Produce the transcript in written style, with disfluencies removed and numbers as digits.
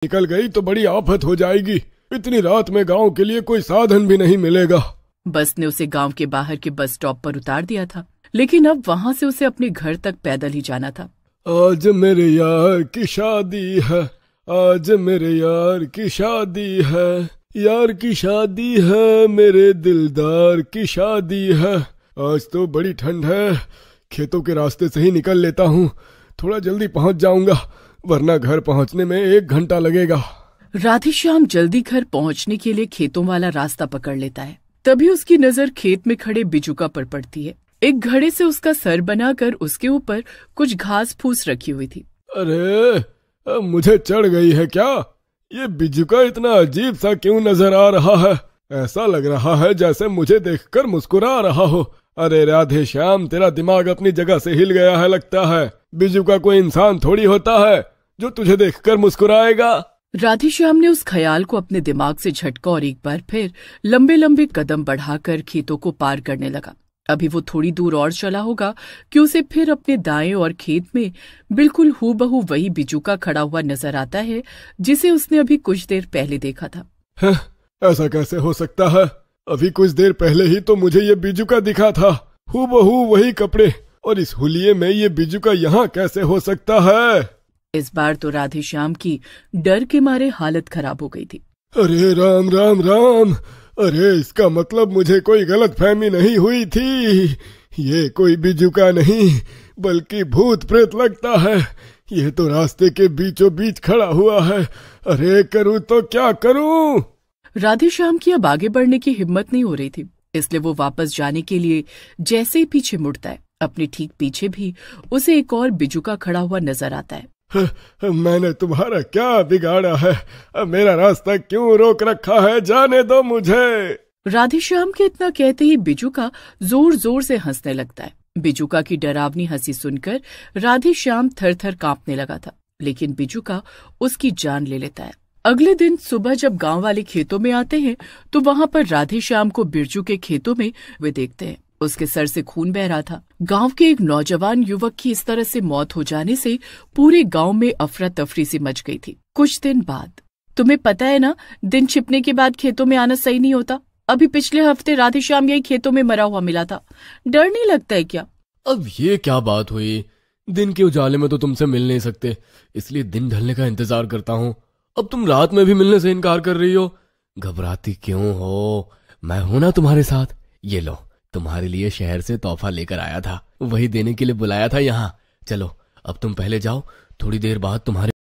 निकल गई तो बड़ी आफत हो जाएगी। इतनी रात में गांव के लिए कोई साधन भी नहीं मिलेगा। बस ने उसे गांव के बाहर के बस स्टॉप पर उतार दिया था, लेकिन अब वहां से उसे अपने घर तक पैदल ही जाना था। आज मेरे यार की शादी है, आज मेरे यार की शादी है, यार की शादी है, मेरे दिलदार की शादी है। आज तो बड़ी ठंड है, खेतों के रास्ते से ही निकल लेता हूँ। थोड़ा जल्दी पहुँच जाऊंगा, वरना घर पहुँचने में 1 घंटा लगेगा। राधेश्याम जल्दी घर पहुंचने के लिए खेतों वाला रास्ता पकड़ लेता है। तभी उसकी नजर खेत में खड़े बिजुका पर पड़ती है। एक घड़े से उसका सर बनाकर उसके ऊपर कुछ घास फूस रखी हुई थी। अरे मुझे चढ़ गई है क्या? ये बिजुका इतना अजीब सा क्यों नजर आ रहा है? ऐसा लग रहा है जैसे मुझे देखकर मुस्कुरा रहा हो। अरे राधेश्याम, तेरा दिमाग अपनी जगह से हिल गया है लगता है। बिजुका कोई इंसान थोड़ी होता है जो तुझे देखकर मुस्कुराएगा। राधेश्याम ने उस ख्याल को अपने दिमाग से झटका और एक बार फिर लंबे लंबे कदम बढ़ाकर खेतों को पार करने लगा। अभी वो थोड़ी दूर और चला होगा कि उसे फिर अपने दाएं और खेत में बिल्कुल हूबहू वही बिजुका खड़ा हुआ नजर आता है जिसे उसने अभी कुछ देर पहले देखा था। ऐसा कैसे हो सकता है? अभी कुछ देर पहले ही तो मुझे ये बिजुका दिखा था, हूबहू वही कपड़े, और इस हुलिये में ये बिजुका यहाँ कैसे हो सकता है? इस बार तो राधेश्याम की डर के मारे हालत खराब हो गई थी। अरे राम राम राम, अरे इसका मतलब मुझे कोई गलतफहमी नहीं हुई थी। ये कोई बिजुका नहीं बल्कि भूत प्रेत लगता है। ये तो रास्ते के बीचों बीच खड़ा हुआ है। अरे करूँ तो क्या करूँ? राधेश्याम की अब आगे बढ़ने की हिम्मत नहीं हो रही थी, इसलिए वो वापस जाने के लिए जैसे ही पीछे मुड़ता है, अपने ठीक पीछे भी उसे एक और बिजुका खड़ा हुआ नजर आता है। मैंने तुम्हारा क्या बिगाड़ा है? मेरा रास्ता क्यों रोक रखा है? जाने दो मुझे। राधेश्याम के इतना कहते ही बिजुका जोर जोर से हंसने लगता है। बिजुका की डरावनी हंसी सुनकर राधेश्याम थर थर कांपने लगा था, लेकिन बिजुका उसकी जान ले लेता है। अगले दिन सुबह जब गांव वाले खेतों में आते हैं तो वहां पर राधेश्याम को बिरजू के खेतों में वे देखते हैं। उसके सर से खून बह रहा था। गांव के एक नौजवान युवक की इस तरह से मौत हो जाने से पूरे गांव में अफरा तफरी सी मच गई थी। कुछ दिन बाद, तुम्हें पता है ना, दिन छिपने के बाद खेतों में आना सही नहीं होता। अभी पिछले हफ्ते राधेश्याम यही खेतों में मरा हुआ मिला था। डर नहीं लगता है क्या? अब ये क्या बात हुई? दिन के उजाले में तो तुमसे मिल नहीं सकते, इसलिए दिन ढलने का इंतजार करता हूँ। अब तुम रात में भी मिलने से इनकार कर रही हो। घबराती क्यों हो? मैं हूं ना तुम्हारे साथ। ये लो, तुम्हारे लिए शहर से तोहफा लेकर आया था, वही देने के लिए बुलाया था यहाँ। चलो अब तुम पहले जाओ, थोड़ी देर बाद तुम्हारे